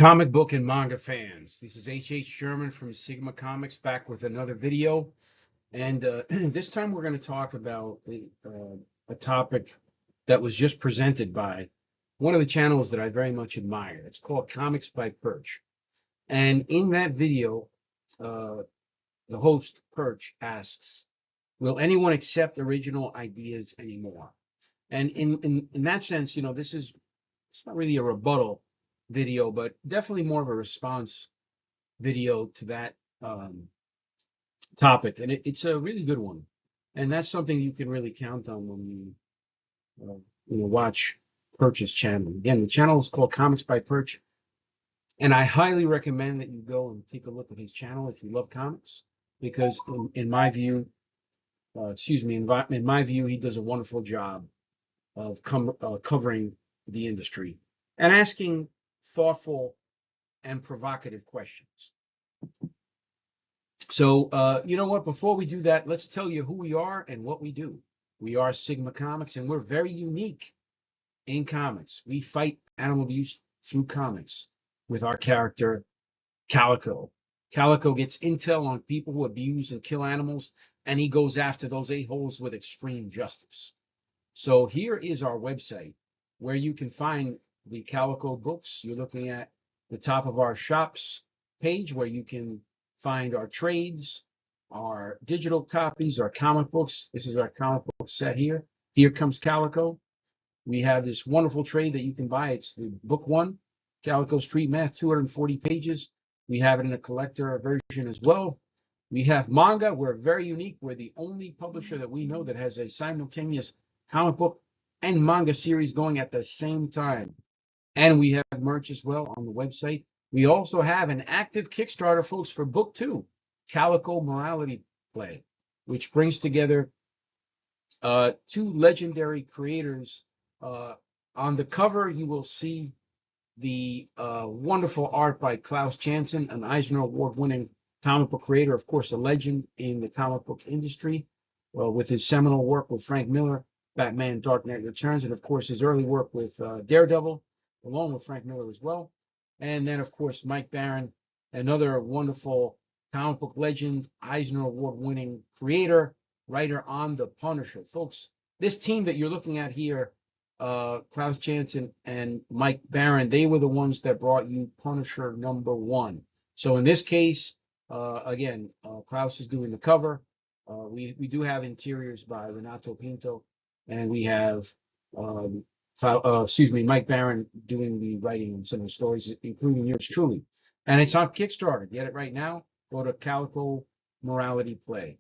Comic book and manga fans, this is H. Sherman from Sigma Comics back with another video. And this time we're going to talk about a topic that was just presented by one of the channels that I very much admire. It's called Comics by Perch. And in that video, the host, Perch, asks, will anyone accept original ideas anymore? And in that sense, this is it's not really a rebuttal video, but definitely more of a response video to that topic. And it's a really good one. And that's something you can really count on when you watch Perch's channel. Again, the channel is called Comics by Perch. And I highly recommend that you go and take a look at his channel if you love comics, because in my view, in my view, he does a wonderful job of covering the industry and asking thoughtful and provocative questions. So, you know what? Before we do that, let's tell you who we are and what we do. We are Sigma Comics, and we're very unique in comics. We fight animal abuse through comics with our character, Calico. Calico gets intel on people who abuse and kill animals, and he goes after those a-holes with extreme justice. So here is our website where you can find the Calico books. You're looking at the top of our shops page where you can find our trades, our digital copies, our comic books. This is our comic book set here. Here comes Calico. We have this wonderful trade that you can buy. It's the book one, Calico Street Math, 240 pages. We have it in a collector version as well. We have manga. We're very unique. We're the only publisher that we know that has a simultaneous comic book and manga series going at the same time. And we have merch as well on the website. We also have an active Kickstarter, folks, for book two, Calico Morality Play, which brings together two legendary creators. On the cover, you will see the wonderful art by Klaus Janson, an Eisner Award-winning comic book creator, of course, a legend in the comic book industry, with his seminal work with Frank Miller, Batman Dark Knight Returns, and of course his early work with Daredevil, along with Frank Miller as well. And then, of course, Mike Baron, another wonderful comic book legend, Eisner Award-winning creator, writer on The Punisher. Folks, this team that you're looking at here, Klaus Janson and Mike Baron, they were the ones that brought you Punisher #1. So in this case, again, Klaus is doing the cover. We do have interiors by Renato Pinto, and we have Mike Baron doing the writing on some of the stories, including yours truly. And it's on Kickstarter. Get it right now. Go to Calico Morality Play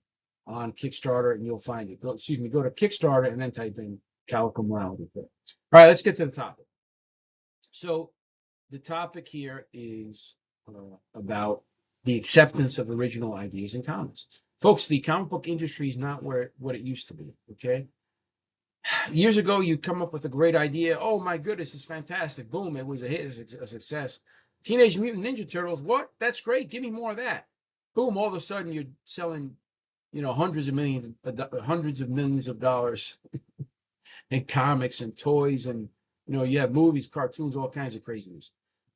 on Kickstarter, and you'll find it. Go to Kickstarter and then type in Calico Morality Play. All right, let's get to the topic. So the topic here is about the acceptance of original ideas in comics. Folks, the comic book industry is not what it used to be, okay? Years ago, you'd come up with a great idea. Oh, my goodness, it's fantastic. Boom, it was a hit, a success. Teenage Mutant Ninja Turtles, what? That's great. Give me more of that. Boom, all of a sudden, you're selling, hundreds of millions of dollars in comics and toys, and, you have movies, cartoons, all kinds of craziness.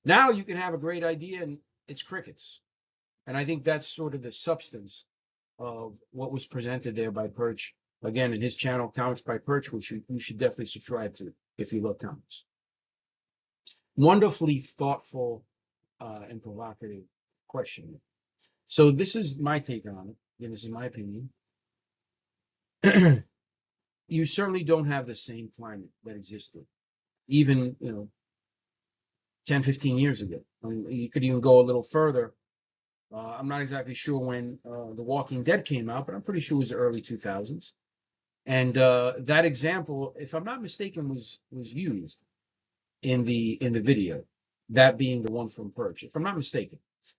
Now you can have a great idea, and it's crickets. And I think that's sort of the substance of what was presented there by Perch. Again, in his channel, Comics by Perch, which you should definitely subscribe to if you love comics. Wonderfully thoughtful and provocative question. So this is my take on it. Again, this is my opinion. You certainly don't have the same climate that existed even, 10, 15 years ago. I mean, you could even go a little further. I'm not exactly sure when The Walking Dead came out, but I'm pretty sure it was the early 2000s. And that example, if I'm not mistaken, was used in the video, that being the one from Perch, if I'm not mistaken.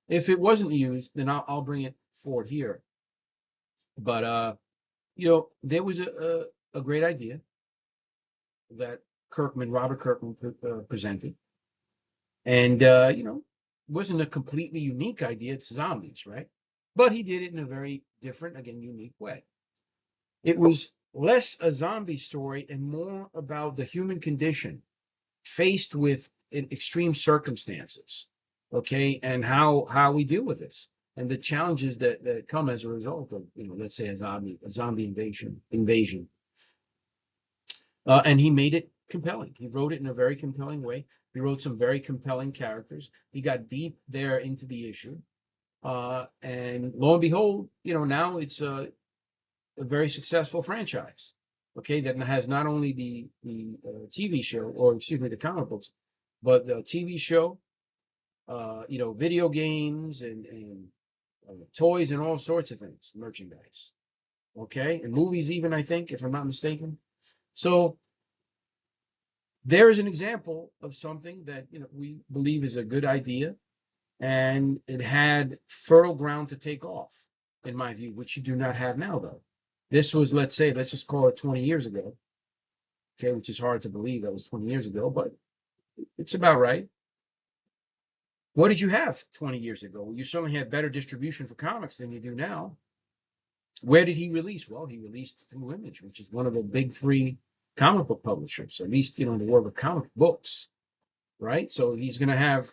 If it wasn't used, then I'll bring it forward here. But there was a great idea that Robert Kirkman presented, and wasn't a completely unique idea. It's zombies, right? But he did it in a very different, again, unique way. It was less a zombie story and more about the human condition faced with extreme circumstances. okay, and how we deal with this and the challenges that come as a result of, let's say a zombie invasion. And he made it compelling. He wrote it in a very compelling way. He wrote some very compelling characters. He got deep there into the issue. And lo and behold, now it's a very successful franchise. Okay, that has not only the TV show, or excuse me, the comic books, but the TV show, video games and toys and all sorts of things, merchandise. Okay, and movies even, I think, if I'm not mistaken. So there is an example of something that we believe is a good idea, and it had fertile ground to take off, in my view, which you do not have now, though. This was, let's just call it 20 years ago, okay, which is hard to believe that was 20 years ago, but it's about right. What did you have 20 years ago? Well, you certainly had better distribution for comics than you do now. Where did he release? Well, he released through Image, which is one of the big three comic book publishers, at least in the world of comic books, right? So he's going to have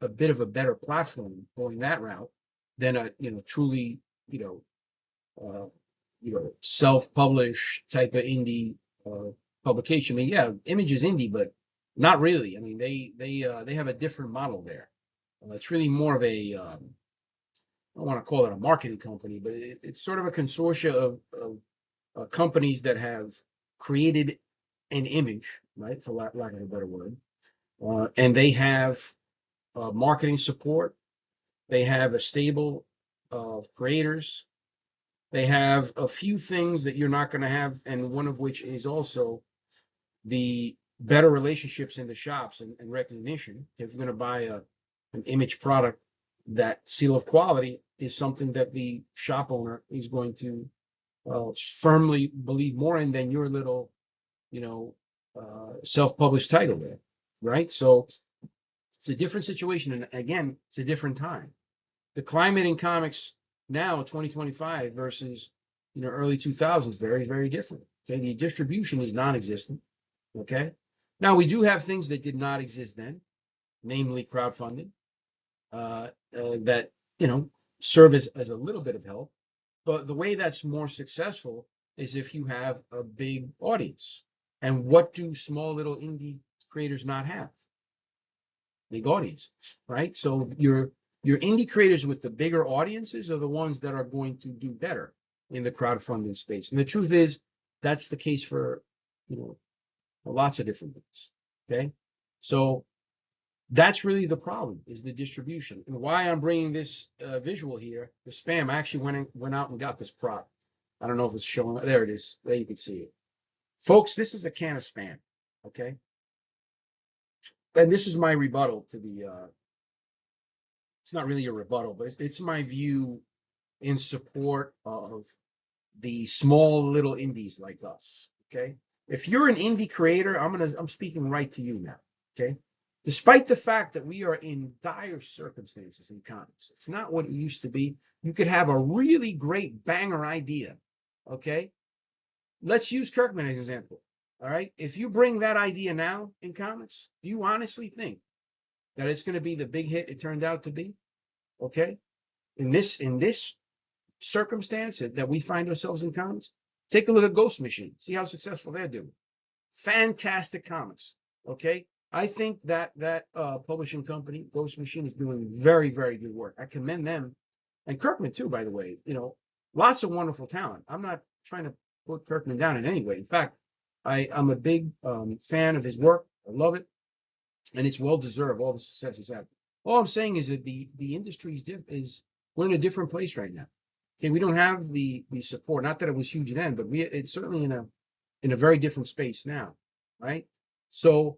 a bit of a better platform going that route than a truly self-published type of indie publication. I mean, yeah, Image is indie, but not really. I mean, they have a different model there. It's really more of a I don't want to call it a marketing company, but it's sort of a consortia of companies that have created an image, right, for lack of a better word, and they have marketing support. They have a stable of creators. They have a few things that you're not going to have, and one of which is also the better relationships in the shops and recognition. If you're going to buy an Image product, that seal of quality is something that the shop owner is going to firmly believe more in than your little, self-published title there, right? So it's a different situation, and again, it's a different time. The climate in comics now, 2025 versus early 2000s, very, very different. Okay, the distribution is non-existent. Okay, now we do have things that did not exist then, namely crowdfunding, that serve as a little bit of help. But the way that's more successful is if you have a big audience. And what do small little indie creators not have? Big audiences, right? So your indie creators with the bigger audiences are the ones that are going to do better in the crowdfunding space. And the truth is, that's the case for lots of different things. Okay, so that's really the problem, is the distribution. And why I'm bringing this visual here, the spam. I actually went out and got this prop. I don't know if it's showing. There it is. There you can see it, folks. This is a can of spam. Okay, and this is my rebuttal to the. It's not really a rebuttal, but it's my view in support of the small little indies like us. Okay, if you're an indie creator, I'm speaking right to you now. Okay, despite the fact that we are in dire circumstances in comics, it's not what it used to be. You could have a really great banger idea. Okay, let's use Kirkman as an example. All right, if you bring that idea now in comics, do you honestly think that it's going to be the big hit it turned out to be? Okay, in this circumstance that we find ourselves in comics, take a look at Ghost Machine. See how successful they're doing. Fantastic comics. Okay, I think that publishing company, Ghost Machine, is doing very, very good work. I commend them, and Kirkman too, by the way. Lots of wonderful talent. I'm not trying to put Kirkman down in any way. In fact, I'm a big fan of his work. I love it, and it's well deserved, all the success he's had. All I'm saying is that the industry is we're in a different place right now. Okay, we don't have the support. Not that it was huge then, but it's certainly in a very different space now, right? So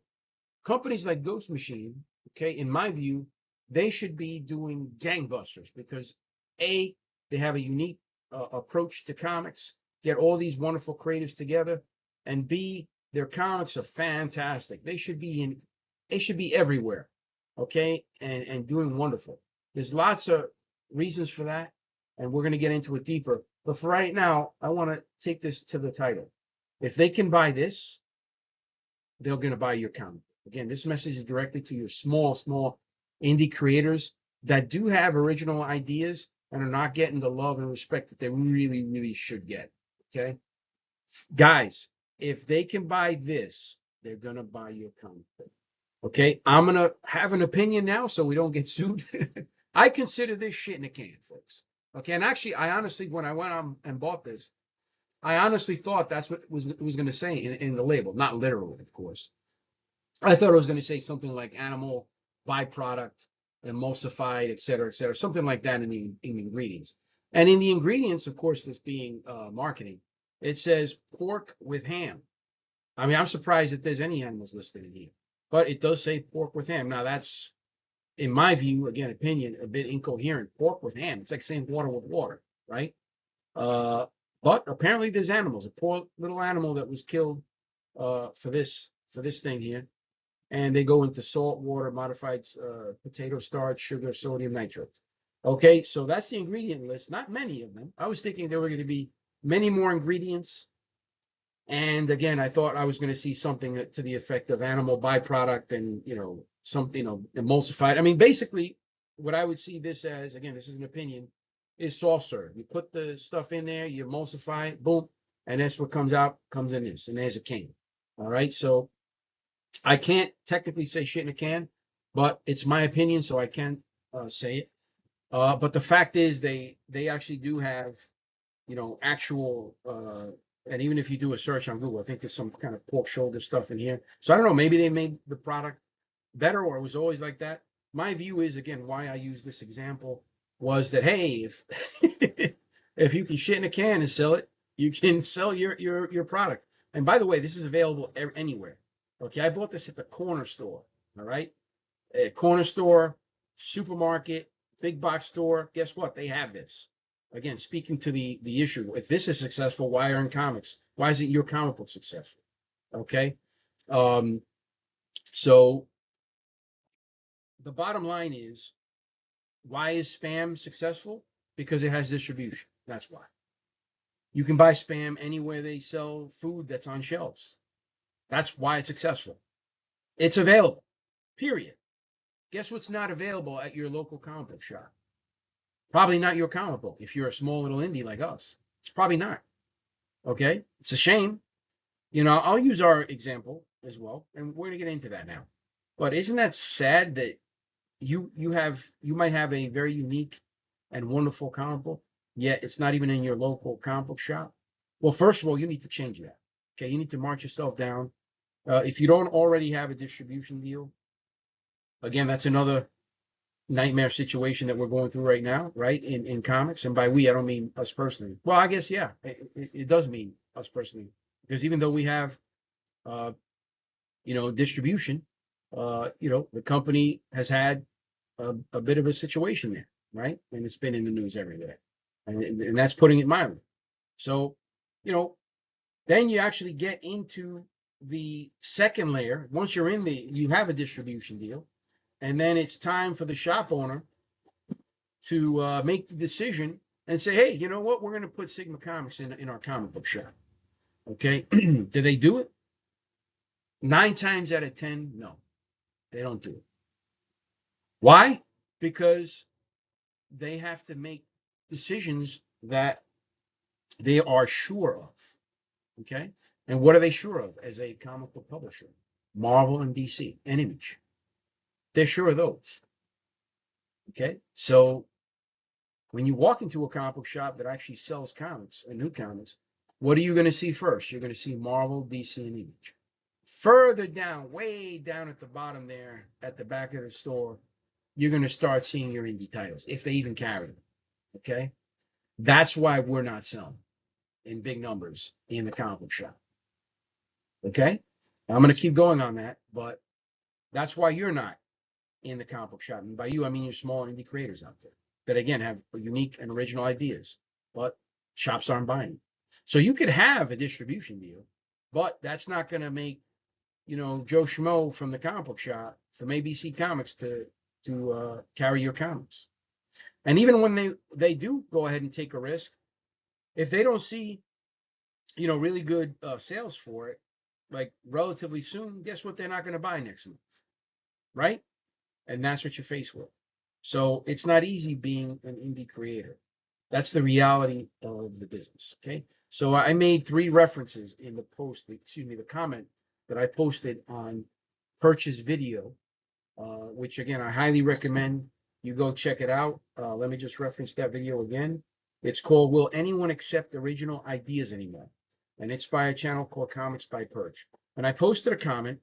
companies like Ghost Machine, okay, in my view, they should be doing gangbusters because A, they have a unique approach to comics, get all these wonderful creatives together, and B, their comics are fantastic. They should be everywhere, okay, and doing wonderful. There's lots of reasons for that, and we're going to get into it deeper. But for right now, I want to take this to the title. If they can buy this, they're going to buy your comic. Again, this message is directly to your small indie creators that do have original ideas and are not getting the love and respect that they really, really should get. Okay, guys, if they can buy this, they're gonna buy your comic book. Okay, I'm gonna have an opinion now so we don't get sued. I consider this shit in a can, folks. Okay, and actually, I honestly, when I went on and bought this, I honestly thought that's what it was going to say in the label, not literally, of course. I thought it was going to say something like animal byproduct, emulsified, et cetera, something like that in the ingredients. And in the ingredients, of course, this being marketing, it says pork with ham. I mean, I'm surprised that there's any animals listed in here, but it does say pork with ham. Now, that's, in my view, again, opinion, a bit incoherent. Pork with ham. It's like saying water with water, right? Uh, but apparently there's animals. A poor little animal that was killed for this thing here, and they go into salt, water, modified potato starch, sugar, sodium nitrate. Okay, so that's the ingredient list. Not many of them. I was thinking there were going to be many more ingredients. And again, I thought I was going to see something to the effect of animal byproduct and, something, emulsified. I mean, basically, what I would see this as, again, this is an opinion, is soft serve. You put the stuff in there, you emulsify it, boom, and that's what comes in this, and there's a can. All right, so I can't technically say shit in a can, but it's my opinion, so I can say it. But the fact is, they actually do have, actual and even if you do a search on Google, I think there's some kind of pork shoulder stuff in here. So I don't know, maybe they made the product better or it was always like that. My view is, again, why I use this example was that, hey, if if you can shit in a can and sell it, you can sell your product. And by the way, this is available anywhere. Okay, I bought this at the corner store. All right, a corner store, supermarket, big box store. Guess what? They have this. Again, speaking to the issue, if this is successful, why aren't comics? Why isn't your comic book successful? Okay, um, so the bottom line is, why is spam successful? Because it has distribution. That's why. You can buy spam anywhere they sell food that's on shelves. That's why it's successful. It's available, period. Guess what's not available at your local comic book shop? Probably not your comic book. If you're a small little indie like us, it's probably not. Okay? It's a shame. I'll use our example as well, and we're going to get into that now. But isn't that sad that you might have a very unique and wonderful comic book, yet it's not even in your local comic book shop? Well, first of all, you need to change that. Okay, you need to march yourself down. If you don't already have a distribution deal, again, that's another nightmare situation that we're going through right now, right? In comics, and by we, I don't mean us personally. Well, I guess yeah, it does mean us personally, because even though we have, uh, distribution, the company has had a bit of a situation there, right? And it's been in the news every day, and that's putting it mildly. So, then you actually get into the second layer. Once you're you have a distribution deal, and then it's time for the shop owner to make the decision and say, hey, you know what? We're going to put Sigma Comics in our comic book shop. Okay. Do they do it? 9 times out of 10, no, they don't do it. Why? Because they have to make decisions that they are sure of. Okay. And what are they sure of as a comic book publisher? Marvel and DC and Image. They're sure of those. Okay. So when you walk into a comic book shop that actually sells comics and new comics, what are you going to see first? You're going to see Marvel, DC, and Image. Further down, way down at the bottom there, at the back of the store, you're going to start seeing your indie titles, if they even carry them. Okay? That's why we're not selling in big numbers in the comic book shop. Okay? I'm going to keep going on that, but that's why you're not in the comic book shop. And by you, I mean your small indie creators out there that, again, have unique and original ideas, but shops aren't buying. So you could have a distribution deal, but that's not going to make, Joe Schmo from the comic book shop, from ABC Comics, to carry your comics. And even when they do go ahead and take a risk, if they don't see, really good sales for it, like relatively soon, guess what? They're not going to buy next month, right? and that's what you're faced with. So it's not easy being an indie creator. That's the reality of the business. Okay. So I made 3 references in the post, excuse me, the comment that I posted on Purchase Video, which again, I highly recommend you go check it out. Let me just reference that video again. It's called Will Anyone Accept Original Ideas Anymore? And it's by a channel called Comics by Perch. And I posted a comment,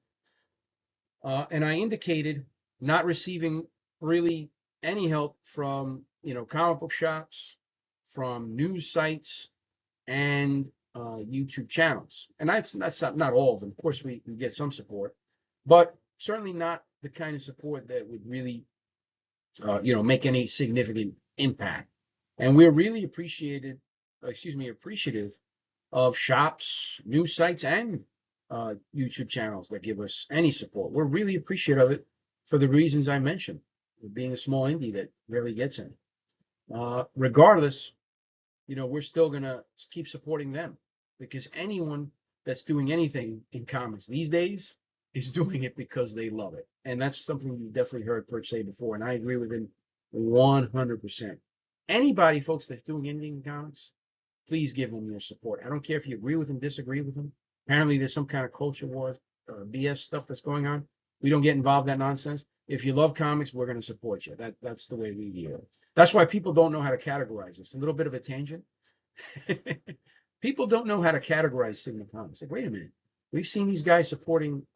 and I indicated not receiving really any help from, comic book shops, from news sites, and YouTube channels. And that's not all of them. Of course, we get some support, but certainly not the kind of support that would really, make any significant impact. And we're really appreciative of shops, news sites, and YouTube channels that give us any support. We're really appreciative of it for the reasons I mentioned, being a small indie that rarely gets any. Regardless, we're still going to keep supporting them, because anyone that's doing anything in comics these days is doing it because they love it. And that's something you've definitely heard Perch say before, and I agree with him 100%. Anybody, folks, that's doing anything in comics, please give them your support. I don't care if you agree with them, disagree with them. Apparently, there's some kind of culture war, BS stuff that's going on. We don't get involved in that nonsense. If you love comics, we're going to support you. That's the way we view it. That's why people don't know how to categorize this. A little bit of a tangent. People don't know how to categorize Sigma Comics. Like, wait a minute. We've seen these guys supporting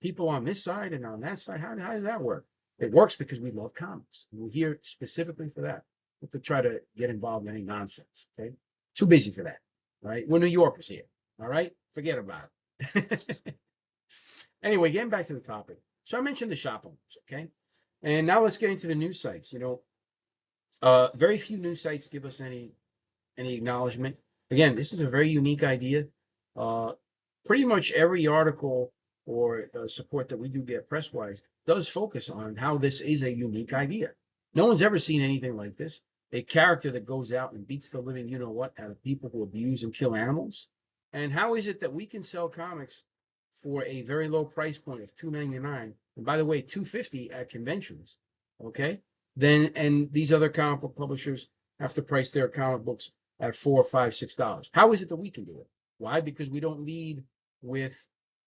people on this side and on that side. How does that work? It works because we love comics. We're here specifically for that, not to try to get involved in any nonsense. Okay, too busy for that. All right, we're New Yorkers here. All right, forget about it. Anyway, getting back to the topic. So I mentioned the shop owners. Okay, and now let's get into the news sites. Very few news sites give us any acknowledgement. Again, this is a very unique idea. Pretty much every article or support that we do get press-wise does focus on how this is a unique idea. No one's ever seen anything like this. A character that goes out and beats the living you-know-what out of people who abuse and kill animals. And how is it that we can sell comics for a very low price point of $2.99, and by the way, $2.50 at conventions, okay? And these other comic book publishers have to price their comic books at $4, $5, $6. How is it that we can do it? Why? Because we don't lead with,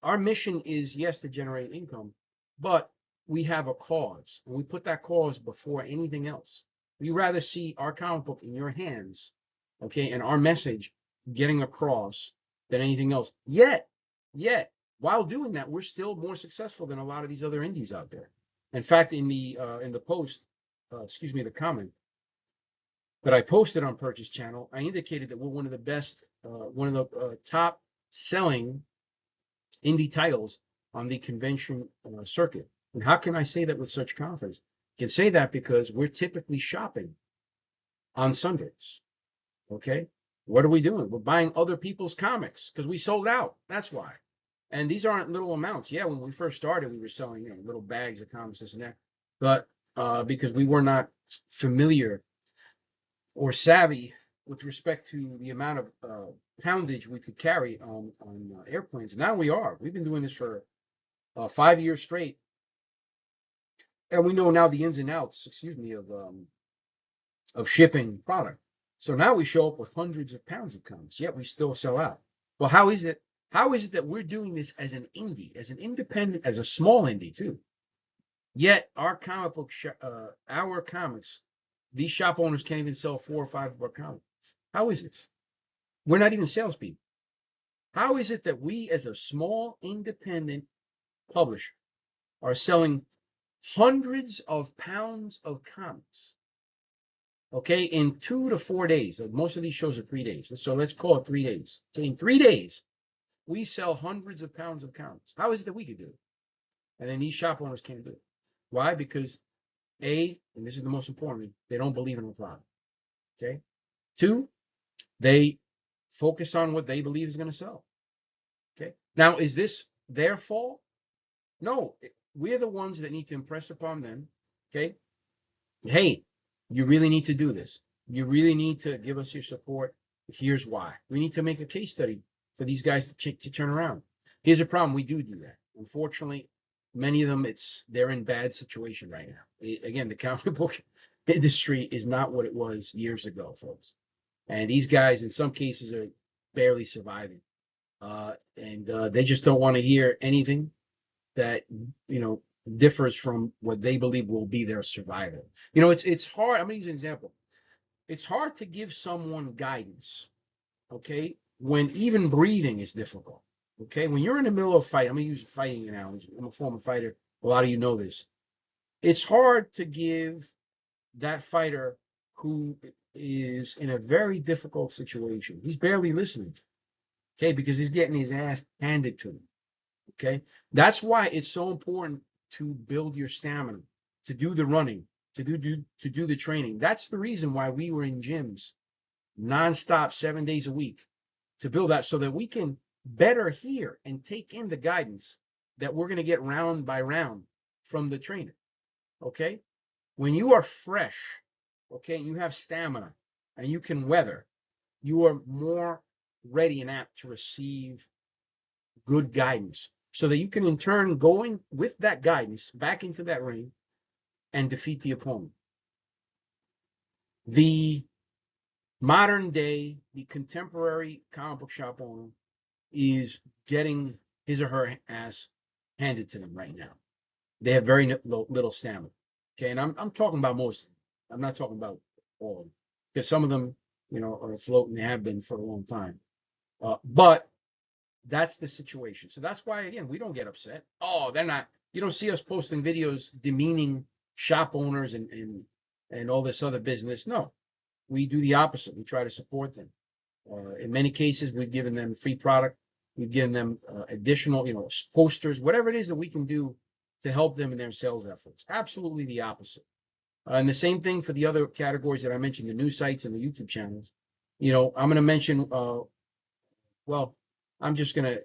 our mission is, yes, to generate income, but we have a cause, and we put that cause before anything else. We rather see our comic book in your hands, okay, and our message getting across than anything else. Yet, while doing that, we're still more successful than a lot of these other indies out there. In fact, in the post, the comment that I posted on Purchase Channel, I indicated that we're one of the best, one of the top selling indie titles on the convention circuit. And how can I say that with such confidence? I can say that because we're typically shopping on Sundays. Okay? What are we doing? We're buying other people's comics because we sold out. That's why. And these aren't little amounts. Yeah, when we first started, we were selling little bags of comics, this and that. But because we were not familiar or savvy with respect to the amount of poundage we could carry on airplanes. Now we are. We've been doing this for 5 years straight. And we know now the ins and outs, of shipping product. So now we show up with hundreds of pounds of comics, yet we still sell out. Well, how is it that we're doing this as an indie, as an independent, as a small indie too? Yet our comic book, our comics, these shop owners can't even sell 4 or 5 of our comics. How is this? We're not even salespeople. How is it that we, as a small independent publisher, are selling hundreds of pounds of comics, okay, in 2 to 4 days? Most of these shows are 3 days, so let's call it 3 days. So in 3 days, we sell hundreds of pounds of comics. How is it that we could do it? And then these shop owners can't do it. Why? Because A, and this is the most important, they don't believe in the product. Okay. 2, they focus on what they believe is going to sell. Okay. Now, is this their fault? No, we're the ones that need to impress upon them. Okay. Hey, you really need to do this. You really need to give us your support. Here's why. We need to make a case study for these guys to turn around. Here's a problem. We do that. Unfortunately, many of them, they're in bad situation right now. Again, the comic book industry is not what it was years ago, folks. And these guys, in some cases, are barely surviving. And they just don't want to hear anything that, differs from what they believe will be their survival. It's hard. I'm going to use an example. It's hard to give someone guidance, okay, when even breathing is difficult. Okay, when you're in the middle of a fight, I'm going to use a fighting analogy. I'm a former fighter. A lot of you know this. It's hard to give that fighter who is in a very difficult situation. He's barely listening, okay, because he's getting his ass handed to him. Okay, that's why it's so important to build your stamina, to do the running, to do the training. That's the reason why we were in gyms nonstop 7 days a week, to build that so that we can better hear and take in the guidance that we're going to get round by round from the trainer. Okay, when you are fresh, okay, you have stamina and you can weather, you are more ready and apt to receive good guidance, so that you can in turn going with that guidance back into that ring and defeat the opponent. The modern day, the contemporary comic book shop owner is getting his or her ass handed to them right now. They have very little stamina. Okay, and I'm talking about most of them. I'm not talking about all of them, because some of them, are afloat and they have been for a long time. But that's the situation. So that's why, again, we don't get upset. Oh, they're not. You don't see us posting videos demeaning shop owners and all this other business. No, we do the opposite. We try to support them. In many cases, we've given them free product. We've given them additional, posters, whatever it is that we can do to help them in their sales efforts. Absolutely the opposite. And the same thing for the other categories that I mentioned, the news sites and the YouTube channels. I'm going to mention, well, I'm just going to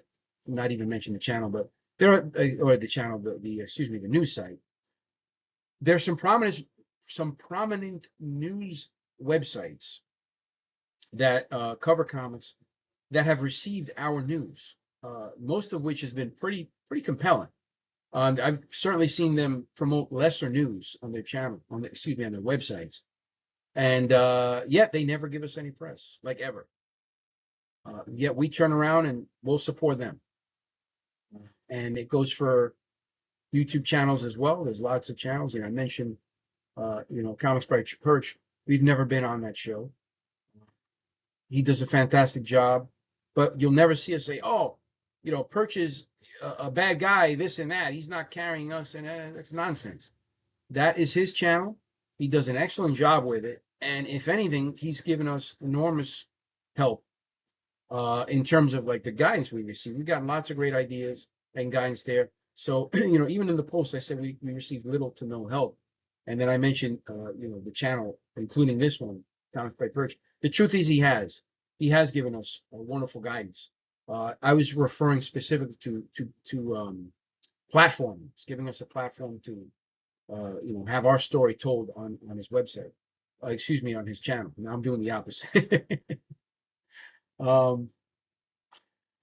not even mention the channel, but there are, or the channel, the news site. There's some prominent news websites that cover comics that have received our news, most of which has been pretty compelling. I've certainly seen them promote lesser news on their channel, on their websites, and yet they never give us any press, like ever. Yet we turn around and we'll support them. And it goes for YouTube channels as well. There's lots of channels. I mentioned, Comics by Perch. We've never been on that show. He does a fantastic job, but you'll never see us say, oh, Perch is a bad guy, this and that. He's not carrying us, and that's nonsense. That is his channel. He does an excellent job with it. And if anything, he's given us enormous help in terms of like the guidance we receive. We've gotten lots of great ideas and guidance there. So, even in the post, I said we received little to no help. And then I mentioned, the channel, including this one, Comics by Perch. The truth is he has given us wonderful guidance. I was referring specifically to platform. It's giving us a platform to, have our story told on his website. On his channel. Now I'm doing the opposite.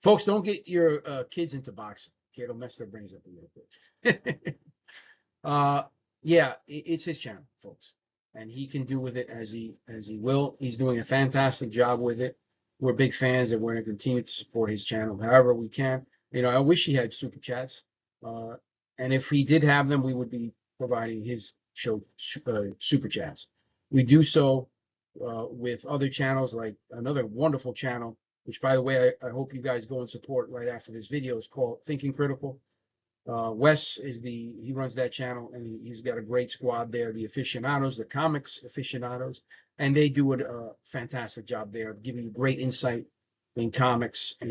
Folks, don't get your kids into boxing. Okay, it'll mess their brains up a little bit. Yeah, it's his channel, folks, and he can do with it as he will. He's doing a fantastic job with it. We're big fans, and we're going to continue to support his channel however we can. I wish he had super chats, and if he did have them, we would be providing his show super chats. We do so with other channels, like another wonderful channel, which, by the way, I hope you guys go and support right after this video. It's called Thinking Critical. Wes he runs that channel, and he's got a great squad there, the aficionados, the comics aficionados, and they do a fantastic job there of giving you great insight in comics. And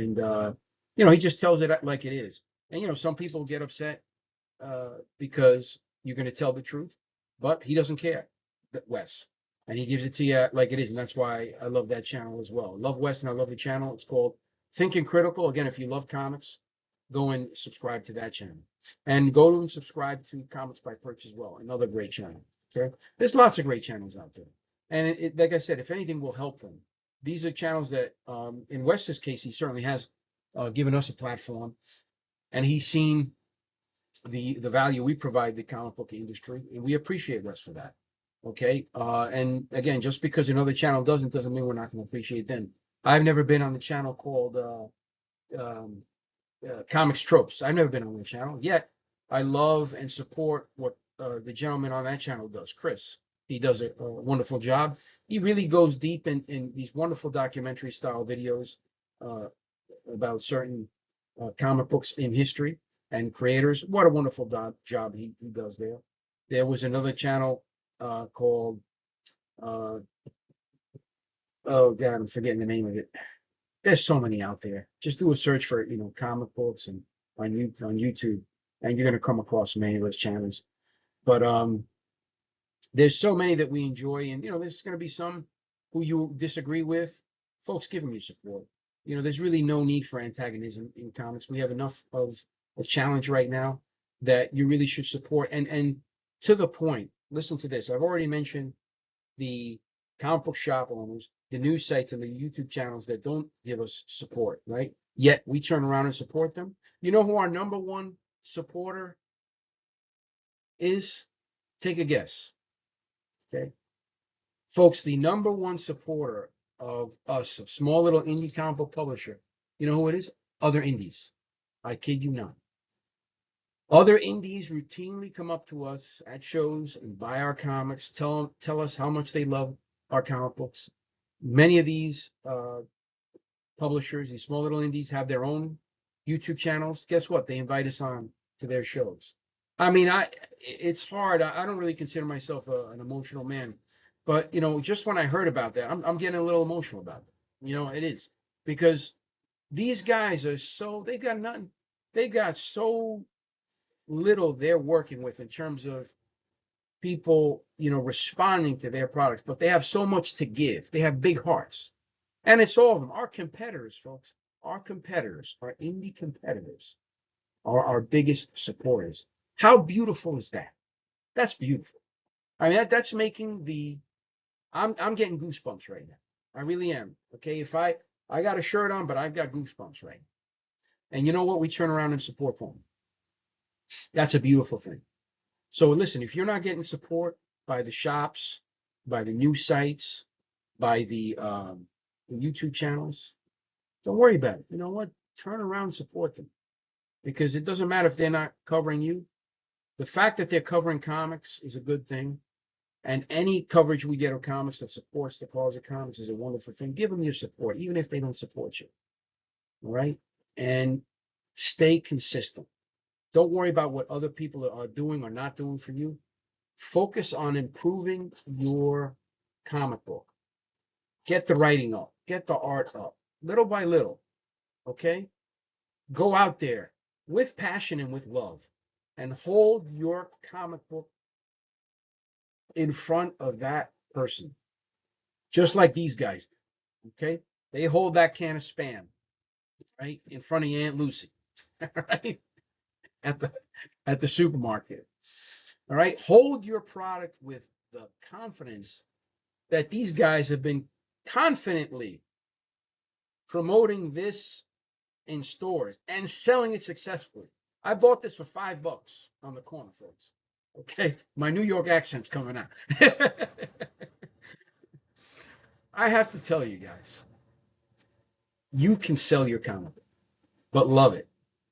he just tells it like it is. And some people get upset because you're going to tell the truth, but he doesn't care, Wes. And he gives it to you like it is, and that's why I love that channel as well. I love Wes, and I love the channel. It's called Thinking Critical. Again, if you love comics, go and subscribe to that channel. And go and subscribe to Comics by Perch as well, another great channel. Okay, there's lots of great channels out there. And like I said, if anything will help them. These are channels that, in Wes's case, he certainly has given us a platform. And he's seen the value we provide the comic book industry, and we appreciate Wes for that. Okay, and again, just because another channel doesn't mean we're not going to appreciate them. I've never been on the channel called um, Comics Tropes. I've never been on the channel yet. I love and support what the gentleman on that channel does, Chris. He does a wonderful job. He really goes deep in these wonderful documentary style videos uh, about certain comic books in history and creators. What a wonderful job he does there. There was another channel called, uh, oh God, I'm forgetting the name of it. There's so many out there. Just do a search for, comic books and on YouTube, and you're going to come across many of those channels. But there's so many that we enjoy, and there's going to be some who you disagree with. Folks, give them your support. There's really no need for antagonism in comics. We have enough of a challenge right now that you really should support. And to the point, listen to this. I've already mentioned the comic book shop owners, the news sites, and the YouTube channels that don't give us support, right? Yet we turn around and support them. You know who our number one supporter is? Take a guess. Okay. Folks, the number one supporter of us, a small little indie comic book publisher, you know who it is? Other indies. I kid you not. Other indies routinely come up to us at shows and buy our comics, tell us how much they love our comic books. Many of these publishers, these small little indies, have their own YouTube channels. Guess what? They invite us on to their shows. I mean, it's hard. I don't really consider myself an emotional man, but just when I heard about that, I'm getting a little emotional about it. It is because these guys are they got nothing. They got so little they're working with in terms of people, responding to their products, but they have so much to give. They have big hearts. And it's all of them. Our competitors, folks, our indie competitors are our biggest supporters. How beautiful is that? That's beautiful. I mean, that's making I'm getting goosebumps right now. I really am. Okay. If I got a shirt on, but I've got goosebumps right now. And you know what? We turn around and support them. That's a beautiful thing. So listen, if you're not getting support by the shops, by the news sites, by the YouTube channels, don't worry about it. You know what? Turn around and support them. Because it doesn't matter if they're not covering you. The fact that they're covering comics is a good thing. And any coverage we get of comics that supports the cause of comics is a wonderful thing. Give them your support, even if they don't support you. All right? And stay consistent. Don't worry about what other people are doing or not doing for you. Focus on improving your comic book. Get the writing up. Get the art up. Little by little. Okay? Go out there with passion and with love and hold your comic book in front of that person. Just like these guys. Okay? They hold that can of Spam, right, in front of your Aunt Lucy. Right? At the supermarket. All right? Hold your product with the confidence that these guys have been confidently promoting this in stores and selling it successfully. I bought this for $5 on the corner, folks. Okay, my New York accent's coming out. I have to tell you guys, you can sell your comic book, but love it.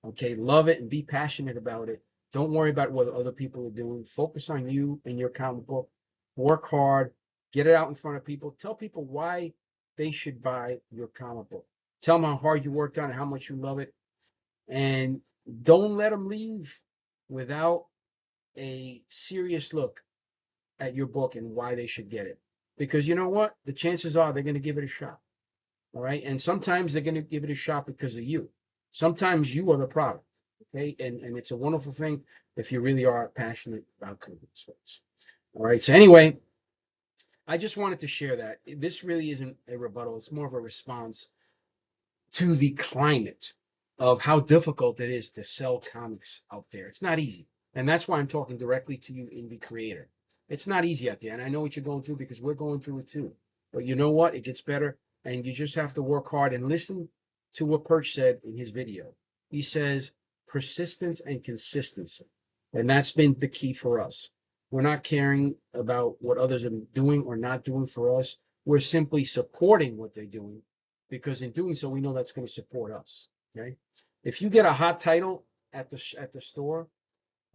Okay, love it and be passionate about it. Don't worry about what other people are doing. Focus on you and your comic book. Work hard. Get it out in front of people. Tell people why they should buy your comic book. Tell them how hard you worked on it, how much you love it. And don't let them leave without a serious look at your book and why they should get it. Because you know what? The chances are they're going to give it a shot. All right. And sometimes they're going to give it a shot because of you. Sometimes you are the product. Okay. And it's a wonderful thing if you really are passionate about comics. All right. So anyway, I just wanted to share that. This really isn't a rebuttal. It's more of a response to the climate of how difficult it is to sell comics out there. It's not easy. And that's why I'm talking directly to you, indie creator. It's not easy out there. And I know what you're going through because we're going through it too. But you know what? It gets better. And you just have to work hard and listen to what Perch said in his video. He says persistence and consistency. And that's been the key for us. We're not caring about what others are doing or not doing for us. We're simply supporting what they're doing, because in doing so, we know that's going to support us. Okay. If you get a hot title at the store,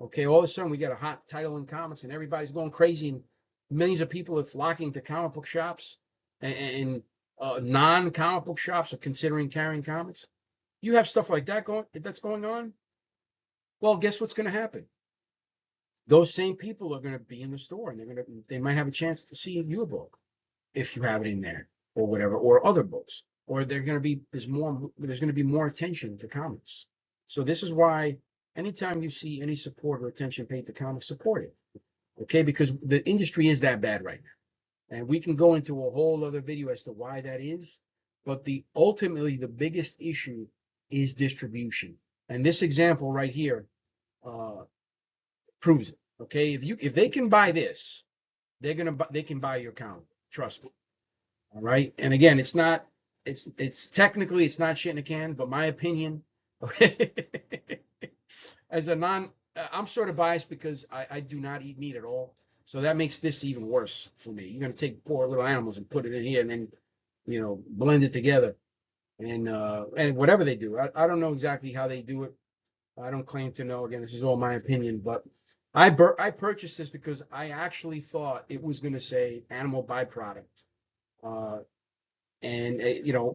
okay, all of a sudden we get a hot title in comics and everybody's going crazy and millions of people are flocking to comic book shops, and non-comic book shops are considering carrying comics. You have stuff like that that's going on. Well, guess what's going to happen? Those same people are going to be in the store and they might have a chance to see your book if you have it in there or whatever, or other books, or there's going to be more attention to comics. So this is why anytime you see any support or attention paid to comics, support it. Okay, because the industry is that bad right now. And we can go into a whole other video as to why that is, but ultimately the biggest issue is distribution. And this example right here proves it. Okay, if they can buy this, they can buy your comic. Trust me. All right. And again, it's technically it's not shit in a can, but my opinion, okay, as I'm sort of biased because I do not eat meat at all. So that makes this even worse for me. You're going to take poor little animals and put it in here and then, blend it together and whatever they do. I don't know exactly how they do it. I don't claim to know. Again, this is all my opinion, but I purchased this because I actually thought it was going to say animal byproduct. And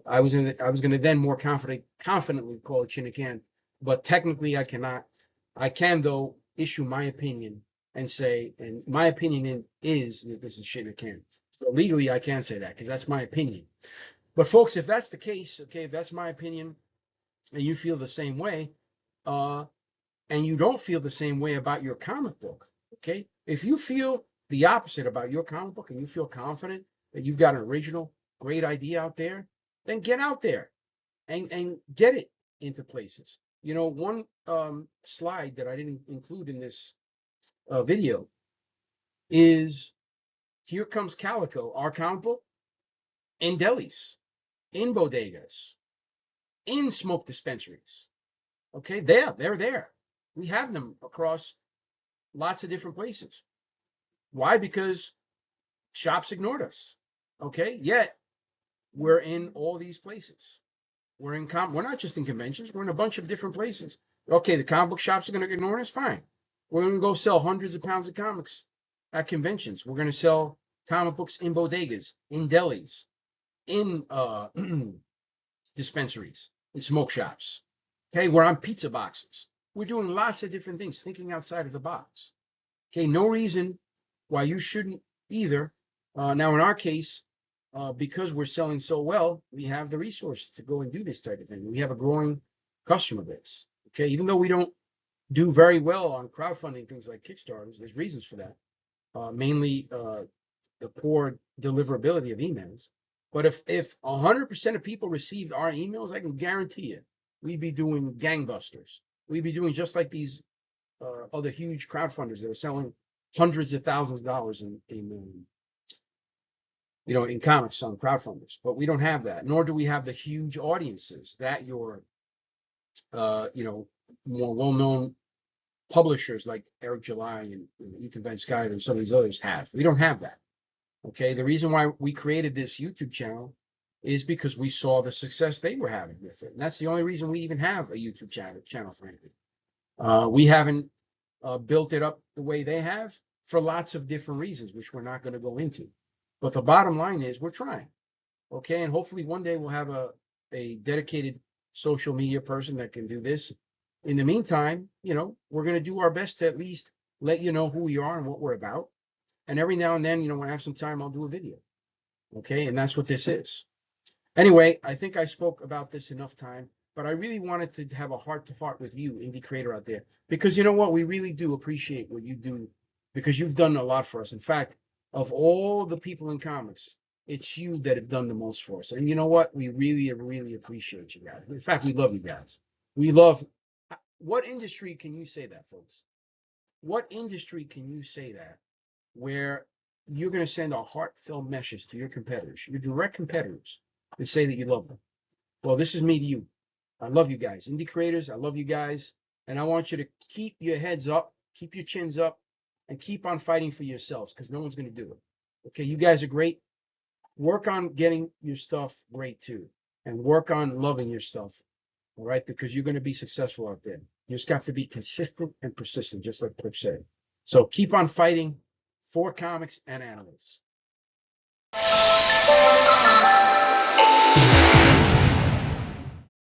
I was going to then more confidently call it shin in a can, but technically I cannot. I can though issue my opinion and say, and my opinion is that this is shit in a can. So legally I can say that because that's my opinion. But folks, if that's the case, okay, if that's my opinion, and you feel the same way, and you don't feel the same way about your comic book, okay, if you feel the opposite about your comic book and you feel confident that you've got an original great idea out there, then get out there and get it into places. One slide that I didn't include in this video is here comes Calico, our comic book, in delis, in bodegas, in smoke dispensaries. Okay, they're there. We have them across lots of different places. Why? Because shops ignored us. Okay, yet we're in all these places. We're not just in conventions. We're in a bunch of different places. Okay, the comic book shops are going to ignore us. Fine. We're going to go sell hundreds of pounds of comics at conventions. We're going to sell comic books in bodegas, in delis, in dispensaries, in smoke shops. Okay, we're on pizza boxes. We're doing lots of different things, thinking outside of the box. Okay, no reason why you shouldn't either. Now, in our case, because we're selling so well, we have the resources to go and do this type of thing. We have a growing customer base. Okay, even though we don't do very well on crowdfunding things like Kickstarters, there's reasons for that. Mainly the poor deliverability of emails. But if 100% of people received our emails, I can guarantee you, we'd be doing gangbusters. We'd be doing just like these other huge crowdfunders that are selling hundreds of thousands of dollars in comics on crowdfunders. But we don't have that, nor do we have the huge audiences that your more well-known publishers like Eric July and Ethan Van Sciver and some of these others have. We don't have that. Okay, the reason why we created this YouTube channel is because we saw the success they were having with it. And that's the only reason we even have a YouTube channel, frankly. We haven't built it up the way they have for lots of different reasons, which we're not going to go into. But the bottom line is we're trying. Okay, and hopefully one day we'll have a dedicated social media person that can do this. In the meantime, we're going to do our best to at least let you know who we are and what we're about. And every now and then, when I have some time, I'll do a video. Okay, and that's what this is. Anyway, I think I spoke about this enough time, but I really wanted to have a heart-to-heart with you, indie creator out there, because you know what? We really do appreciate what you do, because you've done a lot for us. In fact, of all the people in comics, it's you that have done the most for us. And you know what? We really, really appreciate you guys. In fact, we love you guys. We love. What industry can you say that, folks? What industry can you say that where you're going to send a heartfelt message to your competitors, your direct competitors, and say that you love them? Well, this is me to you. I love you guys. Indie creators, I love you guys. And I want you to keep your heads up keep your chins up, and keep on fighting for yourselves because no one's going to do it. Okay, you guys are great. Work on getting your stuff great too, and work on loving your stuff. All right, because you're going to be successful out there. You just have to be consistent and persistent, just like Cliff said. So keep on fighting for comics and animals.